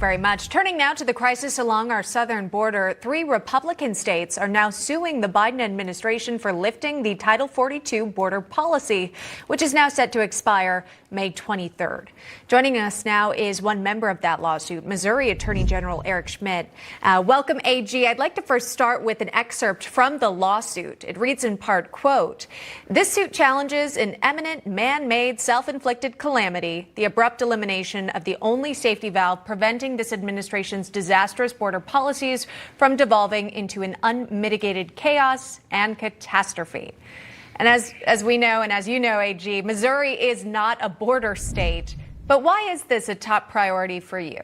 Very much. Turning now to the crisis along our southern border, 3 Republican states are now suing the Biden administration for lifting the Title 42 border policy, which is now set to expire May 23rd. Joining us now is one member of that lawsuit, Missouri Attorney General Eric Schmitt. Welcome, AG. I'd like to first start with an excerpt from the lawsuit. It reads in part, quote, "This suit challenges an eminent man-made self-inflicted calamity, the abrupt elimination of the only safety valve preventing this administration's disastrous border policies from devolving into an unmitigated chaos and catastrophe." And as we know, and as you know, AG, Missouri is not a border state. But why is this a top priority for you?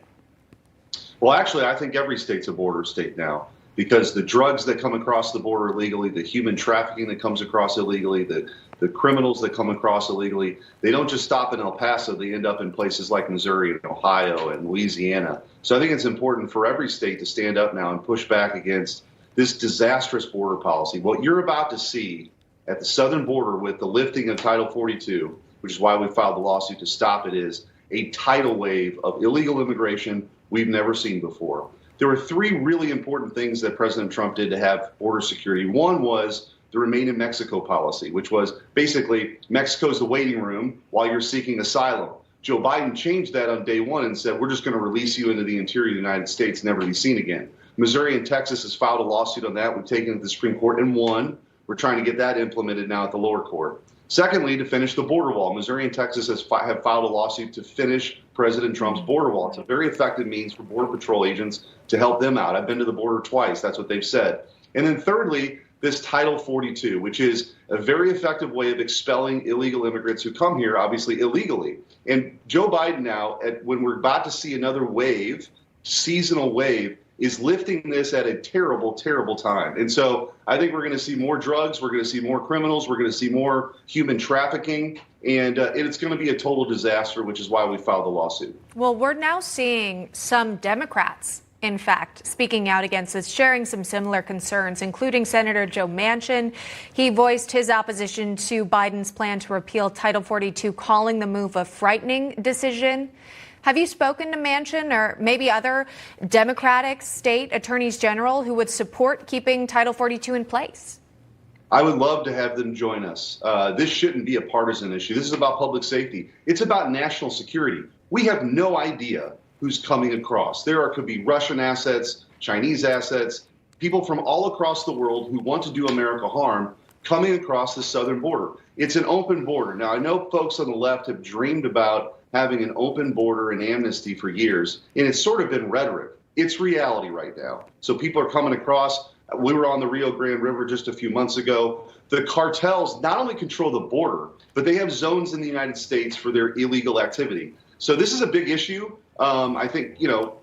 Well, actually, I think every state's a border state now, because the drugs that come across the border illegally, the human trafficking that comes across illegally, the criminals that come across illegally, they don't just stop in El Paso. They end up in places like Missouri and Ohio and Louisiana. So I think it's important for every state to stand up now and push back against this disastrous border policy. What you're about to see at the southern border with the lifting of Title 42, which is why we filed the lawsuit to stop it, is a tidal wave of illegal immigration we've never seen before. There were 3 really important things that President Trump did to have border security. One was the Remain in Mexico policy, which was basically Mexico's the waiting room while you're seeking asylum. Joe Biden changed that on day 1 and said, we're just going to release you into the interior of the United States, never to be seen again. Missouri and Texas has filed a lawsuit on that. We've taken it to the Supreme Court and won. We're trying to get that implemented now at the lower court. Secondly, to finish the border wall, Missouri and Texas have filed a lawsuit to finish President Trump's border wall. It's a very effective means for Border Patrol agents to help them out. I've been to the border twice. That's what they've said. And then thirdly, this Title 42, which is a very effective way of expelling illegal immigrants who come here, obviously illegally. And Joe Biden now, when we're about to see another wave, seasonal wave, is lifting this at a terrible, terrible time. And so I think we're going to see more drugs, we're going to see more criminals, we're going to see more human trafficking, and it's going to be a total disaster, which is why we filed the lawsuit. Well, we're now seeing some Democrats, in fact, speaking out against this, sharing some similar concerns, including Senator Joe Manchin. He voiced his opposition to Biden's plan to repeal Title 42, calling the move a frightening decision. Have you spoken to Manchin or maybe other Democratic state attorneys general who would support keeping Title 42 in place? I would love to have them join us. This shouldn't be a partisan issue. This is about public safety. It's about national security. We have no idea who's coming across. Could be Russian assets, Chinese assets, people from all across the world who want to do America harm coming across the southern border. It's an open border. Now, I know folks on the left have dreamed about having an open border and amnesty for years, and it's sort of been rhetoric. It's reality right now. So people are coming across. We were on the Rio Grande River just a few months ago. The cartels not only control the border, but they have zones in the United States for their illegal activity. So this is a big issue. I think,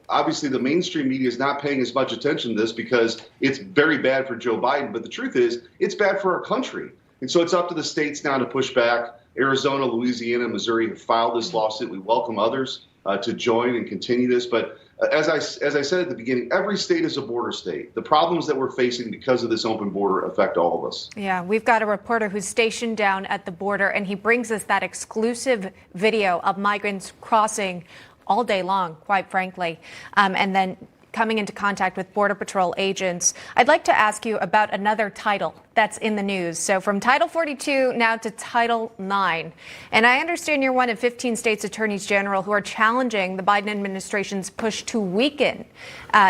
obviously the mainstream media is not paying as much attention to this because it's very bad for Joe Biden. But the truth is, it's bad for our country. And so it's up to the states now to push back. Arizona, Louisiana, Missouri have filed this lawsuit. We welcome others to join and continue this. But as I said at the beginning, every state is a border state. The problems that we're facing because of this open border affect all of us. Yeah, we've got a reporter who's stationed down at the border, and he brings us that exclusive video of migrants crossing all day long, quite frankly, and then coming into contact with Border Patrol agents. I'd like to ask you about another title that's in the news. So from Title 42 now to Title 9. And I understand you're one of 15 states' attorneys general who are challenging the Biden administration's push to weaken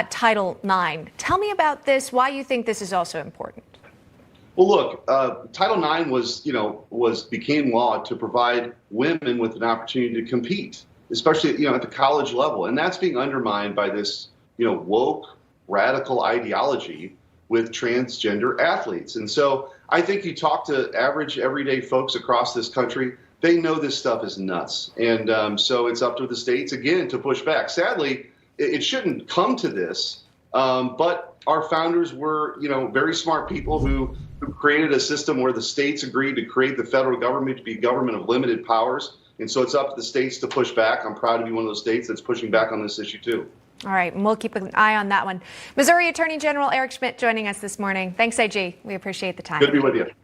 Title 9. Tell me about this, why you think this is also important. Well, look, Title 9 became law to provide women with an opportunity to compete, especially, at the college level. And that's being undermined by this woke, radical ideology with transgender athletes. And so I think you talk to average, everyday folks across this country, they know this stuff is nuts. And so it's up to the states, again, to push back. Sadly, it shouldn't come to this, but our founders were, very smart people who created a system where the states agreed to create the federal government to be a government of limited powers. And so it's up to the states to push back. I'm proud to be one of those states that's pushing back on this issue, too. All right, and we'll keep an eye on that one. Missouri Attorney General Eric Schmitt joining us this morning. Thanks, AG. We appreciate the time. Good to be with you. Thanks.